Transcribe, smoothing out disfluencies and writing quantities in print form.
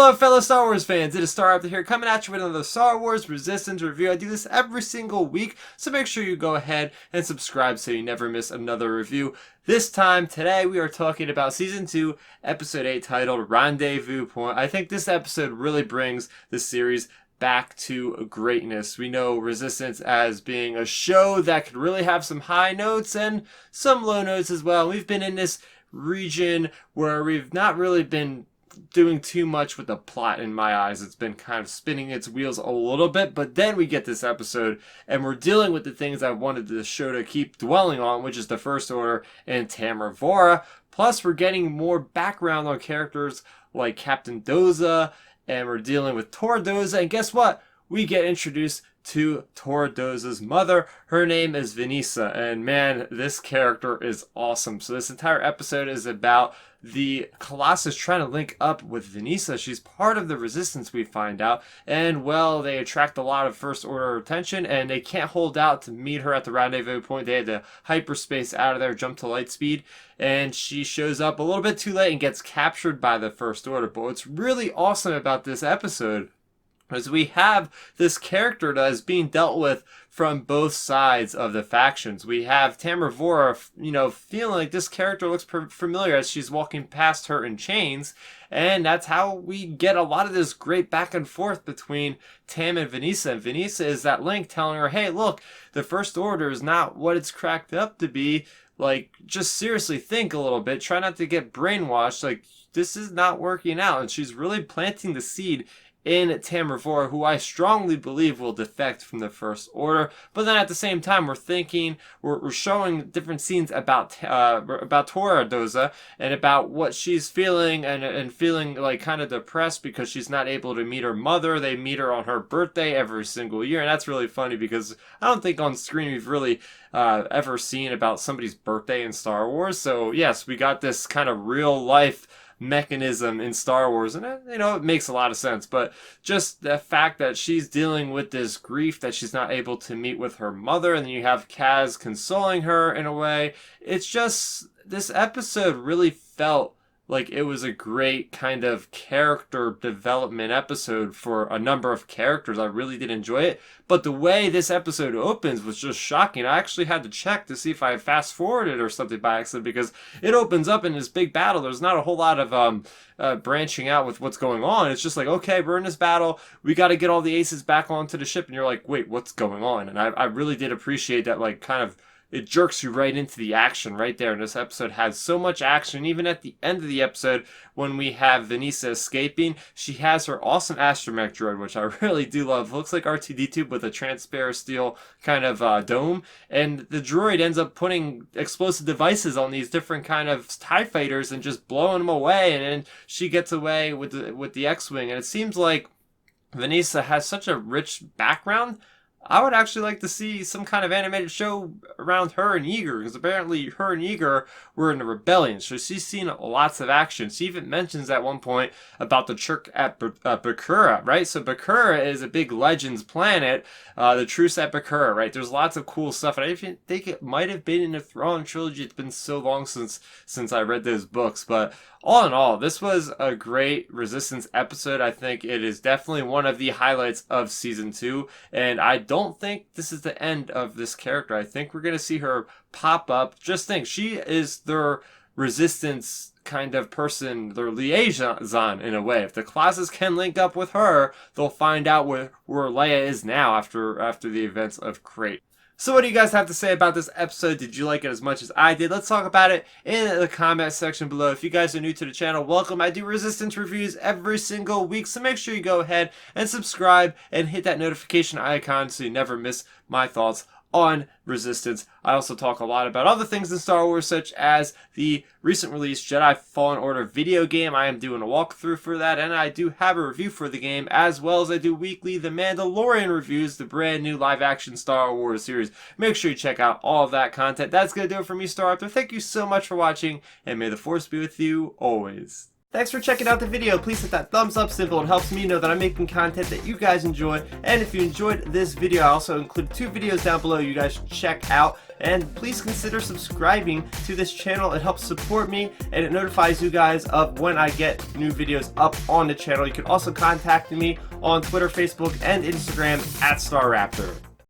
Hello fellow Star Wars fans, it is Starrapter here coming at you with another Star Wars Resistance review. I do this every single week, so make sure you go ahead and subscribe so you never miss another review. Today, we are talking about Season 2, Episode 8, titled Rendezvous Point. I think this episode really brings the series back to greatness. We know Resistance as being a show that could really have some high notes and some low notes as well. We've been in this region where we've not really been doing too much with the plot in my eyes. It's been kind of spinning its wheels a little bit, but then we get this episode and we're dealing with the things I wanted the show to keep dwelling on, which is the First Order and Tam Ryvora. Plus, we're getting more background on characters like Captain Doza, and we're dealing with Tor Doza, and guess what? We get introduced to Tor Doza's mother. Her name is Vanessa, and man, this character is awesome. So this entire episode is about the Colossus trying to link up with Vanessa. She's part of the Resistance, we find out, and well, they attract a lot of First Order attention, and they can't hold out to meet her at the rendezvous point. They had to hyperspace out of there, jump to light speed, and she shows up a little bit too late and gets captured by the First Order. But what's really awesome about this episode is we have this character that is being dealt with from both sides of the factions. We have Tam Ryvora, feeling like this character looks familiar as she's walking past her in chains, and that's how we get a lot of this great back and forth between Tam and Vanessa. And Vanessa is that link telling her, hey, look, the First Order is not what it's cracked up to be. Like, just seriously think a little bit. Try not to get brainwashed. Like, this is not working out. And she's really planting the seed in Tam Ryvora, who I strongly believe will defect from the First Order. But then at the same time, we're showing different scenes about Tor Doza and about what she's feeling and feeling like kind of depressed because she's not able to meet her mother. They meet her on her birthday every single year, and that's really funny because I don't think on screen we've really ever seen about somebody's birthday in Star Wars. So yes, we got this kind of real life mechanism in Star Wars, and it makes a lot of sense. But just the fact that she's dealing with this grief that she's not able to meet with her mother, and then you have Kaz consoling her in a way, it's just, this episode really felt like it was a great kind of character development episode for a number of characters. I really did enjoy it. But the way this episode opens was just shocking. I actually had to check to see if I fast forwarded or something by accident, because it opens up in this big battle. There's not a whole lot of branching out with what's going on. It's just like, okay, we're in this battle. We got to get all the aces back onto the ship. And you're like, wait, what's going on? And I really did appreciate that, like, kind of, it jerks you right into the action right there. And this episode has so much action. Even at the end of the episode, when we have Vanessa escaping, she has her awesome astromech droid, which I really do love. It looks like R2-D2 with a transparent steel kind of dome. And the droid ends up putting explosive devices on these different kind of TIE fighters and just blowing them away. And then she gets away with the X-Wing. And it seems like Vanessa has such a rich background. I would actually like to see some kind of animated show around her and Yeager, because apparently her and Yeager were in a rebellion, so she's seen lots of action. She even mentions at one point about the Churk at Bakura, right? So Bakura is a big Legends planet, the Truce at Bakura, right? There's lots of cool stuff, and I even think it might have been in the Thrawn trilogy. It's been so long since I read those books, but all in all, this was a great Resistance episode. I think it is definitely one of the highlights of Season 2, and I don't think this is the end of this character. I think we're going to see her pop up. Just think, she is their Resistance kind of person, their liaison in a way. If the Colossus can link up with her, they'll find out where Leia is now after the events of Crate. So what do you guys have to say about this episode? Did you like it as much as I did? Let's talk about it in the comment section below. If you guys are new to the channel, welcome. I do Resistance reviews every single week, so make sure you go ahead and subscribe and hit that notification icon so you never miss my thoughts on Resistance. I also talk a lot about other things in Star Wars, such as the recent release Jedi Fallen Order video game. I am doing a walkthrough for that, and I do have a review for the game, as well as I do weekly The Mandalorian reviews, the brand new live-action Star Wars series. Make sure you check out all of that content. That's going to do it for me, Starrapter. Thank you so much for watching, and may the Force be with you always. Thanks for checking out the video. Please hit that thumbs up symbol. It helps me know that I'm making content that you guys enjoy. And if you enjoyed this video, I also include 2 videos down below you guys should check out. And please consider subscribing to this channel. It helps support me and it notifies you guys of when I get new videos up on the channel. You can also contact me on Twitter, Facebook, and Instagram at Starrapter.